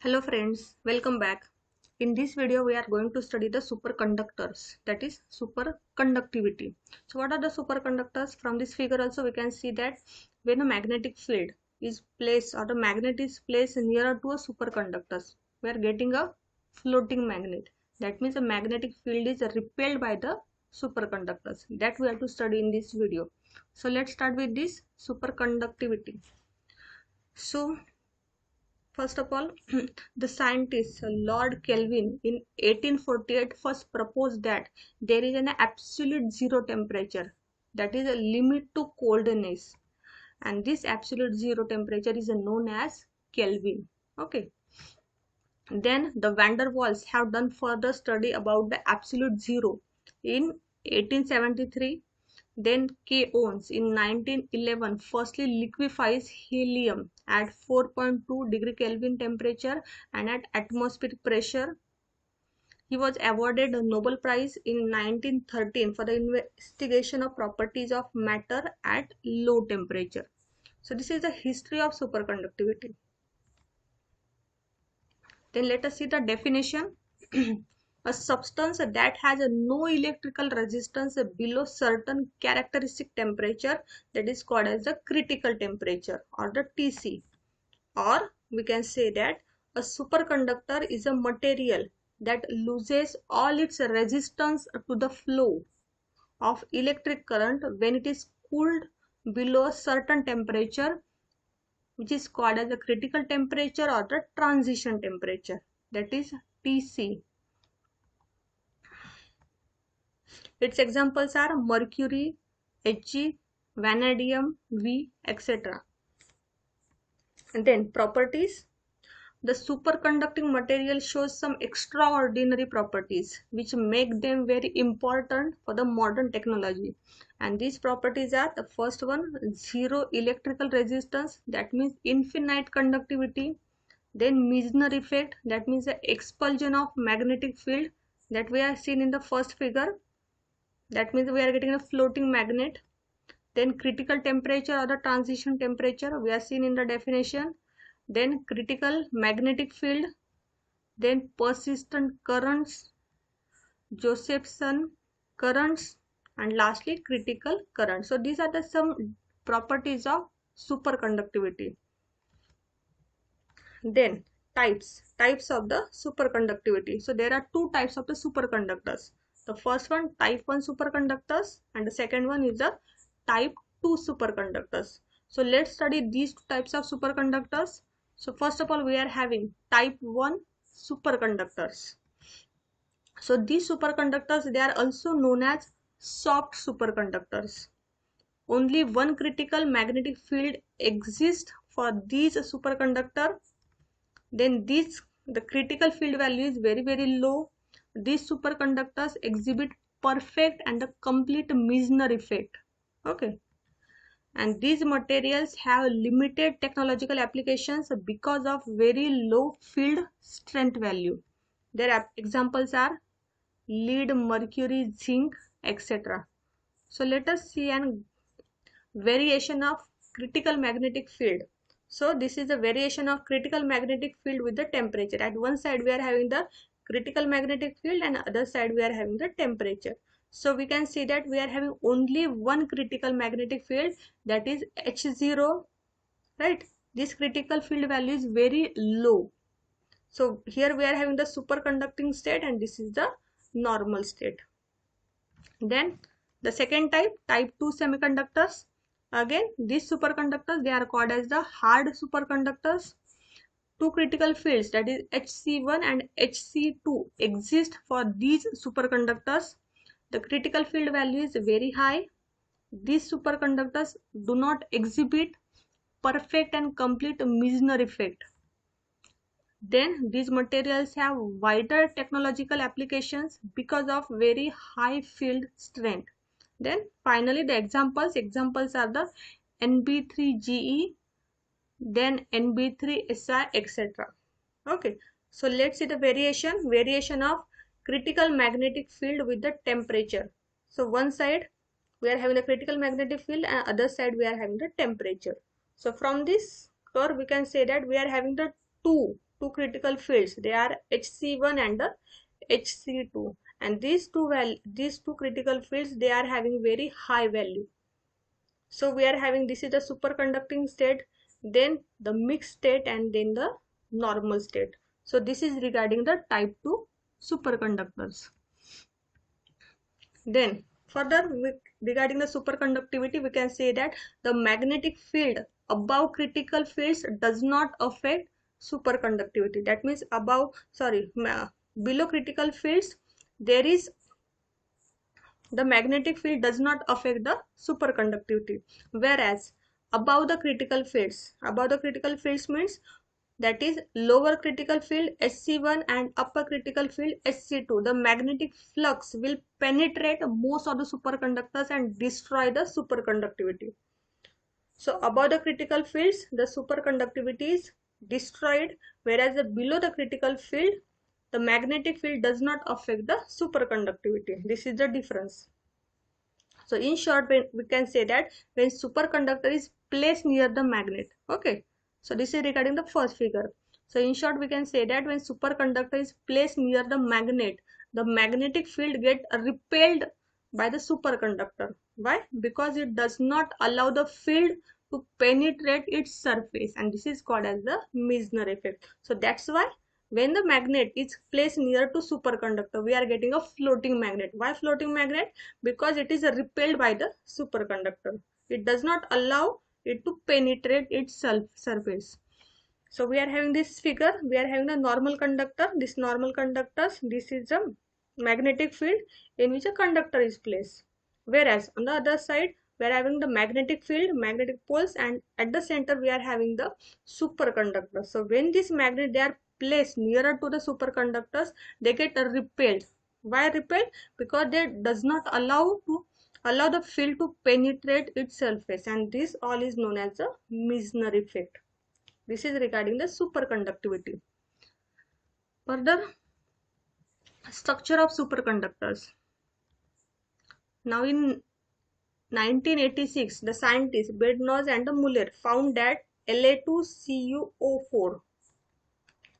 Hello friends, welcome back. In this video we are going to study the superconductors, that is superconductivity. So what are the superconductors? From this figure also we can see that when a magnetic field is placed or the magnet is placed nearer to a superconductors, we are getting a floating magnet. That means a magnetic field is repelled by the superconductors. That we have to study in this video. So let's start with this superconductivity. So first of all, the scientist Lord Kelvin in 1848 first proposed that there is an absolute zero temperature, that is a limit to coldness, and this absolute zero temperature is known as Kelvin. Okay. Then the van der Waals have done further study about the absolute zero in 1873. Then K. Owens in 1911 firstly liquefies helium at 4.2 degree Kelvin temperature and at atmospheric pressure. He was awarded a Nobel Prize in 1913 for the investigation of properties of matter at low temperature. So this is the history of superconductivity. Then let us see the definition. A substance that has no electrical resistance below certain characteristic temperature, that is called as the critical temperature or the TC. Or we can say that a superconductor is a material that loses all its resistance to the flow of electric current when it is cooled below a certain temperature, which is called as the critical temperature or the transition temperature, that is TC. Its examples are mercury, Hg, vanadium, V, etc. And then properties. The superconducting material shows some extraordinary properties which make them very important for the modern technology. And these properties are: the first one, zero electrical resistance, that means infinite conductivity. Then Meissner effect, that means the expulsion of magnetic field that we have seen in the first figure. That means we are getting a floating magnet. Then critical temperature or the transition temperature, we are seen in the definition. Then critical magnetic field. Then persistent currents, Josephson currents, and lastly critical current. So these are the some properties of superconductivity. Then types of the superconductivity. So there are two types of the superconductors. The first one, type 1 superconductors, and the second one is the type 2 superconductors. So let's study these two types of superconductors. So first of all, we are having type 1 superconductors. So these superconductors, they are also known as soft superconductors. Only one critical magnetic field exists for these superconductor. Then the critical field value is very low. These superconductors exhibit perfect and the complete Meissner effect. Okay. And these materials have limited technological applications because of very low field strength value. Their examples are lead, mercury, zinc, etc. So let us see an variation of critical magnetic field. So this is a variation of critical magnetic field with the temperature. At one side we are having the critical magnetic field and other side we are having the temperature. So we can see that we are having only one critical magnetic field, that is H0, right? This critical field value is very low. So here we are having the superconducting state and this is the normal state. Then the second type 2 semiconductors. Again, these superconductors, they are called as the hard superconductors. Two critical fields, that is Hc1 and Hc2, exist for these superconductors. The critical field value is very high. These superconductors do not exhibit perfect and complete Meissner effect. Then these materials have wider technological applications because of very high field strength. Then finally the examples are the Nb3Ge, then Nb3Si, etc. Okay, so let's see the variation of critical magnetic field with the temperature. So one side we are having the critical magnetic field and other side we are having the temperature. So from this curve we can say that we are having the two two critical fields. They are Hc1 and the Hc2, and these two critical fields, they are having very high value. So we are having, this is the superconducting state, then the mixed state, and then the normal state. So this is regarding the type 2 superconductors. Then further, regarding the superconductivity, we can say that the magnetic field above critical fields does not affect superconductivity. That means below critical fields, there is the magnetic field does not affect the superconductivity, whereas above the critical fields means, that is lower critical field Hc1 and upper critical field Hc2, the magnetic flux will penetrate most of the superconductors and destroy the superconductivity. So above the critical fields, the superconductivity is destroyed, whereas below the critical field, the magnetic field does not affect the superconductivity. This is the difference. So in short, we can say that when superconductor is placed near the magnet, okay. So this is regarding the first figure. So in short, we can say that when superconductor is placed near the magnetic field get repelled by the superconductor. Why? Because it does not allow the field to penetrate its surface, and this is called as the Meissner effect. So that's why when the magnet is placed near to superconductor, we are getting a floating magnet. Why floating magnet? Because it is repelled by the superconductor. It does not allow it to penetrate its surface. So we are having this figure. We are having the normal conductor. This normal conductors. This is a magnetic field in which a conductor is placed. Whereas on the other side, we are having the magnetic field, magnetic poles, and at the center we are having the superconductor. So when this magnet, they are placed nearer to the superconductors, they get repelled. Why repelled? Because they does not allow the field to penetrate its surface, and this all is known as the Meissner effect. This is regarding the superconductivity. Further, structure of superconductors. Now in 1986, the scientists Bednorz and Muller found that La2CuO4,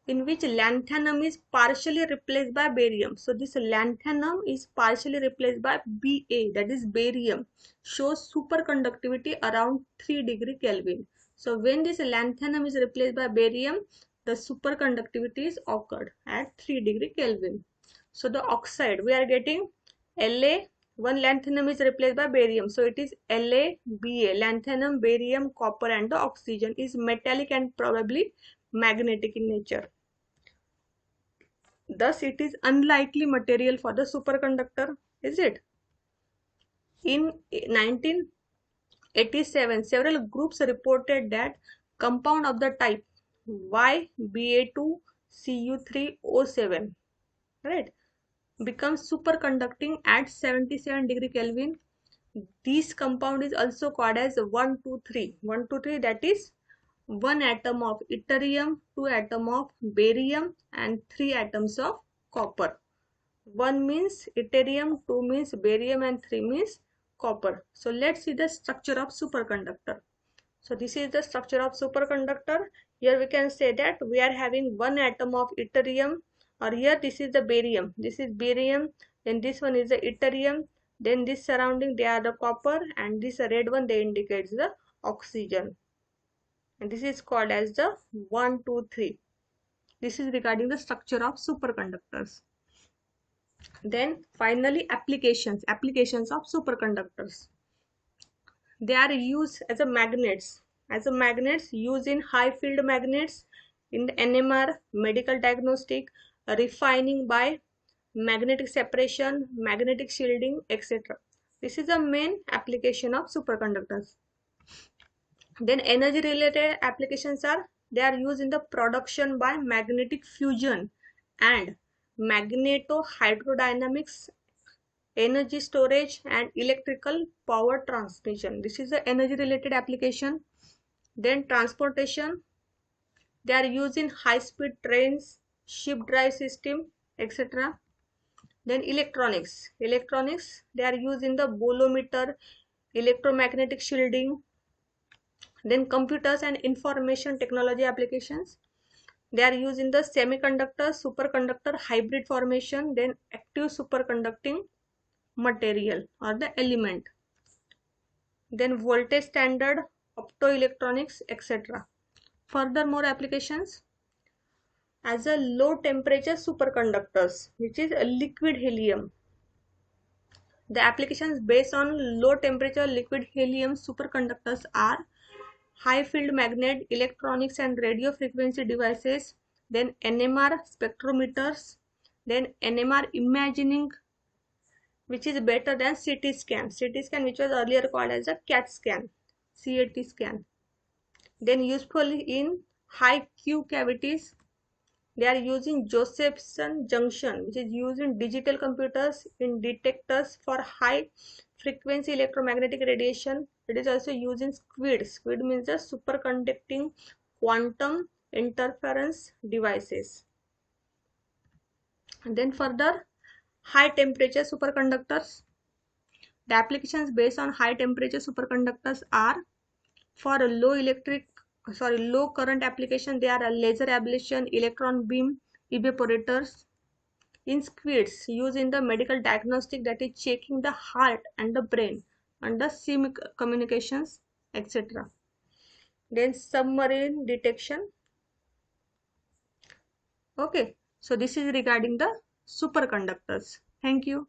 in which lanthanum is partially replaced by barium. So this lanthanum is partially replaced by Ba, that is barium, shows superconductivity around 3 degree Kelvin. So when this lanthanum is replaced by barium, the superconductivity is occurred at 3 degree Kelvin. So the oxide, we are getting La, one lanthanum is replaced by barium. So it is LaBa, lanthanum, barium, copper, and the oxygen is metallic and probably magnetic in nature. Thus, it is unlikely material for the superconductor, is it? In 1987, several groups reported that compound of the type YBa2Cu3O7, right, becomes superconducting at 77 degree Kelvin. This compound is also called as 123. 123, that is 1 atom of yttrium, 2 atom of barium, and 3 atoms of copper. 1 means yttrium, 2 means barium, and 3 means copper. So let's see the structure of superconductor. So this is the structure of superconductor. Here we can say that we are having 1 atom of yttrium, or here this is the barium. This is barium, then this one is the yttrium, then this surrounding they are the copper, and this red one they indicates the oxygen. And this is called as the 1, 2, 3. This is regarding the structure of superconductors. Then finally applications of superconductors. They are used as a magnets. Used in high field magnets, in the NMR, medical diagnostic, refining by magnetic separation, magnetic shielding, etc. This is the main application of superconductors. Then energy related applications are, they are used in the production by magnetic fusion and magnetohydrodynamics, energy storage, and electrical power transmission. This is the energy related application. Then transportation, they are used in high speed trains, ship drive system, etc. Then electronics, they are used in the bolometer, electromagnetic shielding. Then computers and information technology applications. They are used in the semiconductor, superconductor, hybrid formation, then active superconducting material or the element, then voltage standard, optoelectronics, etc. Furthermore applications as a low temperature superconductors, which is a liquid helium. The applications based on low temperature liquid helium superconductors are high field magnet, electronics and radio frequency devices, then NMR spectrometers, then NMR imaging, which is better than CT scan. CT scan, which was earlier called as a CAT scan, CAT scan. Then useful in high Q cavities. They are using Josephson junction, which is used in digital computers, in detectors for high frequency electromagnetic radiation. It is also used in SQUID. SQUID means the superconducting quantum interference devices. And then further, high temperature superconductors. The applications based on high temperature superconductors are for a low current application. They are a laser ablation, electron beam evaporators. In SQUIDs, used in the medical diagnostic, that is checking the heart and the brain and the SIM communications, etc. Then submarine detection. Okay, so this is regarding the superconductors. Thank you.